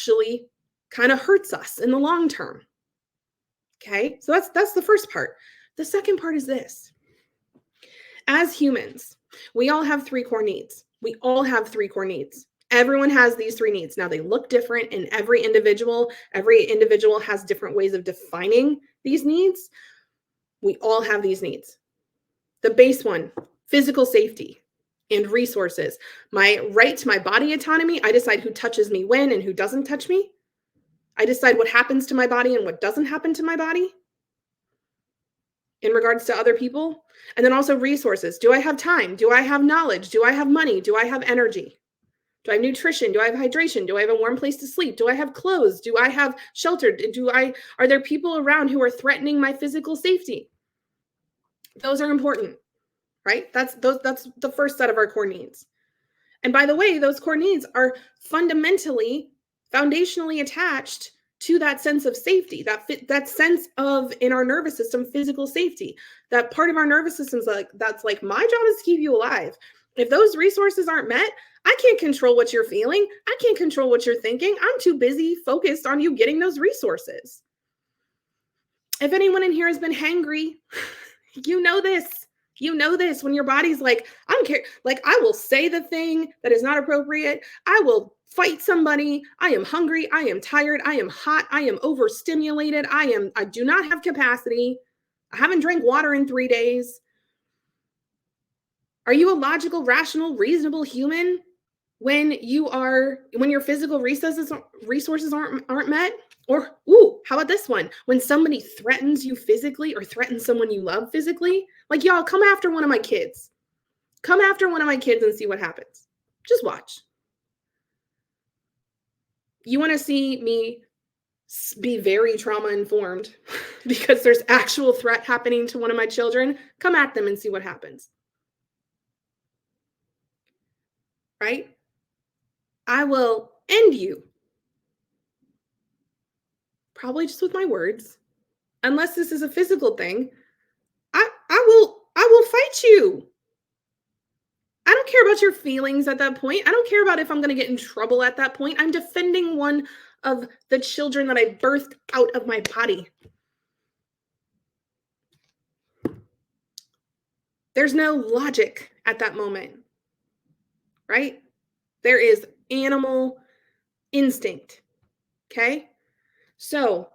actually kind of hurts us in the long term. Okay, so that's the first part. The second part is this. As humans, we all have three core needs. We all have three core needs. Everyone has these three needs. Now, they look different in every individual. Every individual has different ways of defining these needs. We all have these needs. The base one, physical safety and resources. My right to my body autonomy, I decide who touches me when and who doesn't touch me. I decide what happens to my body and what doesn't happen to my body in regards to other people. And then also resources. Do I have time? Do I have knowledge? Do I have money? Do I have energy? Do I have nutrition? Do I have hydration? Do I have a warm place to sleep? Do I have clothes? Do I have shelter? Are there people around who are threatening my physical safety? Those are important, right? That's the first set of our core needs. And by the way, those core needs are foundationally attached to that sense of safety, that sense of, in our nervous system, physical safety. That part of our nervous system is that's like, my job is to keep you alive. If those resources aren't met, I can't control what you're feeling. I can't control what you're thinking. I'm too busy focused on you getting those resources. If anyone in here has been hangry, you know this. You know this when your body's like, I don't care. Like, I will say the thing that is not appropriate. I will fight somebody. I am hungry. I am tired. I am hot. I am overstimulated. I do not have capacity. I haven't drank water in 3 days. Are you a logical, rational, reasonable human when your physical resources aren't met? Or, how about this one? When somebody threatens you physically or threatens someone you love physically, like, y'all, come after one of my kids. Come after one of my kids and see what happens. Just watch. You want to see me be very trauma informed because there's actual threat happening to one of my children? Come at them and see what happens. Right? I will end you. Probably just with my words. Unless this is a physical thing, I will fight you. I don't care about your feelings at that point. I don't care about if I'm going to get in trouble at that point. I'm defending one of the children that I birthed out of my body. There's no logic at that moment, right? There is animal instinct, okay? So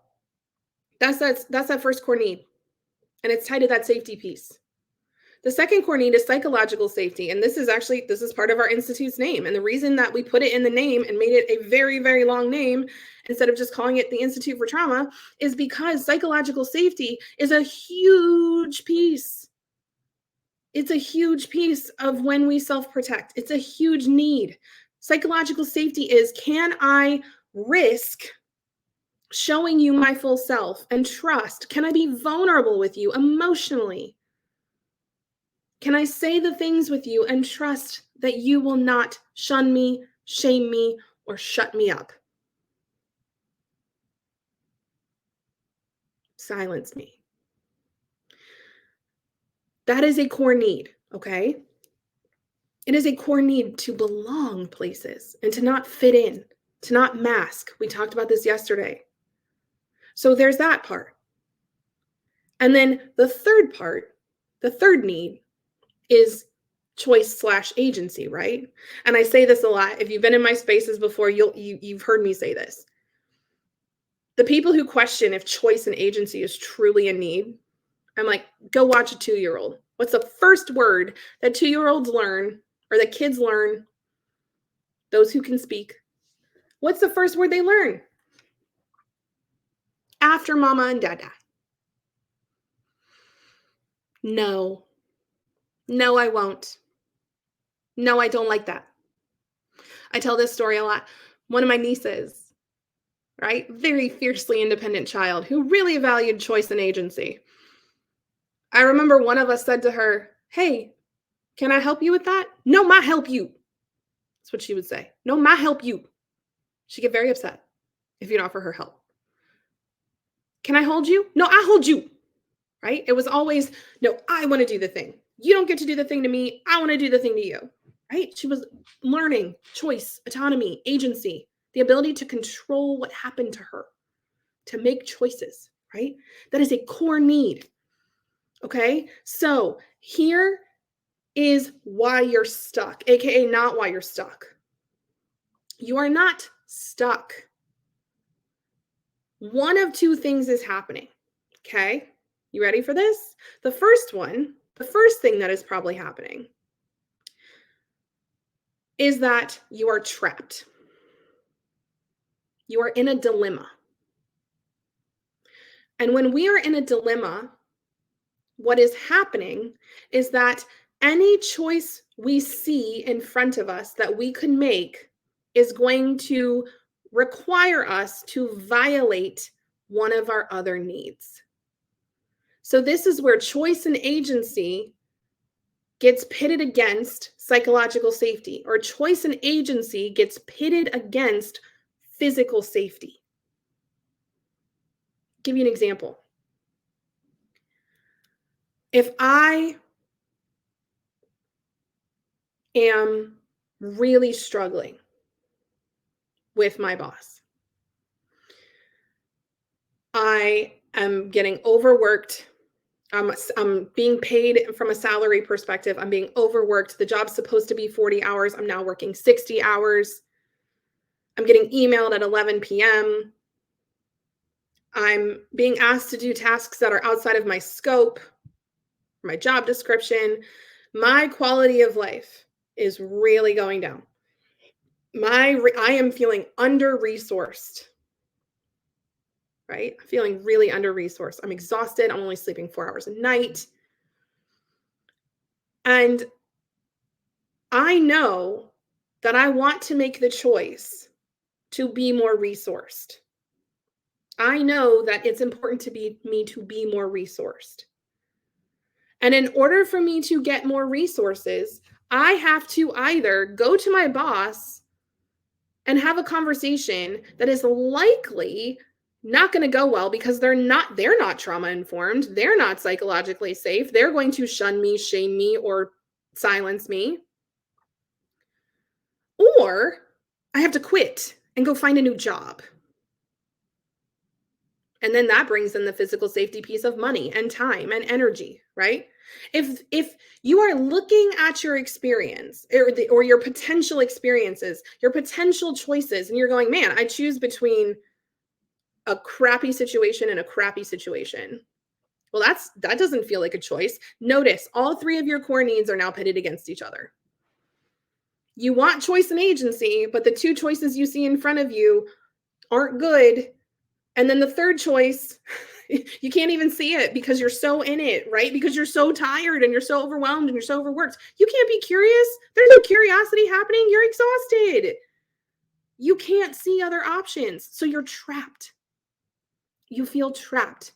that's that first core need, and it's tied to that safety piece. The second core need is psychological safety, and this is part of our institute's name. And the reason that we put it in the name and made it a very, very long name instead of just calling it the Institute for Trauma is because psychological safety is a huge piece. It's a huge piece of when we self-protect. It's a huge need. Psychological safety is, can I risk showing you my full self and trust? Can I be vulnerable with you emotionally? Can I say the things with you and trust that you will not shun me, shame me, or shut me up? Silence me. That is a core need, okay? It is a core need to belong places and to not fit in, to not mask. We talked about this yesterday. So there's that part. And then the third part, the third need is choice/agency, right? And I say this a lot. If you've been in my spaces before, you've heard me say this. The people who question if choice and agency is truly a need, I'm like, go watch a 2-year-old. What's the first word that 2-year-olds learn, or that kids learn, those who can speak? What's the first word they learn? After mama and dada. No. No, I won't. No, I don't like that. I tell this story a lot. One of my nieces, right? Very fiercely independent child who really valued choice and agency. I remember one of us said to her, hey, can I help you with that? No, ma help you. That's what she would say. No, ma help you. She'd get very upset if you'd offer her help. Can I hold you? No, I hold you. Right? It was always, no, I want to do the thing. You don't get to do the thing to me. I want to do the thing to you. Right? She was learning choice, autonomy, agency. the ability to control what happened to her, to make choices, right? That is a core need. Okay, so here is why you're stuck, aka not why you're stuck. You are not stuck. One of two things is happening. Okay, you ready for this? The first thing that is probably happening is that you are trapped. You are in a dilemma. And when we are in a dilemma, what is happening is that any choice we see in front of us that we can make is going to require us to violate one of our other needs. So this is where choice and agency gets pitted against psychological safety, or choice and agency gets pitted against physical safety. I'll give you an example. If I am really struggling with my boss, I am getting overworked. I'm being paid from a salary perspective. I'm being overworked. The job's supposed to be 40 hours. I'm now working 60 hours. I'm getting emailed at 11 p.m. I'm being asked to do tasks that are outside of my scope, my job description. My quality of life is really going down. I am feeling under-resourced, right? I'm feeling really under-resourced. I'm exhausted. I'm only sleeping 4 hours a night. And I know that I want to make the choice to be more resourced. I know that it's important to me to be more resourced. And in order for me to get more resources, I have to either go to my boss and have a conversation that is likely not going to go well because they're not trauma informed. They're not psychologically safe. They're going to shun me, shame me, or silence me. Or I have to quit and go find a new job. And then that brings in the physical safety piece of money and time and energy, right? If you are looking at your experience or your potential experiences, your potential choices, and you're going, man, I choose between a crappy situation and a crappy situation. Well, that doesn't feel like a choice. Notice all three of your core needs are now pitted against each other. You want choice and agency, but the two choices you see in front of you aren't good. And then the third choice, you can't even see it because you're so in it, right? Because you're so tired and you're so overwhelmed and you're so overworked. You can't be curious. There's no curiosity happening. You're exhausted. You can't see other options. So you're trapped. You feel trapped.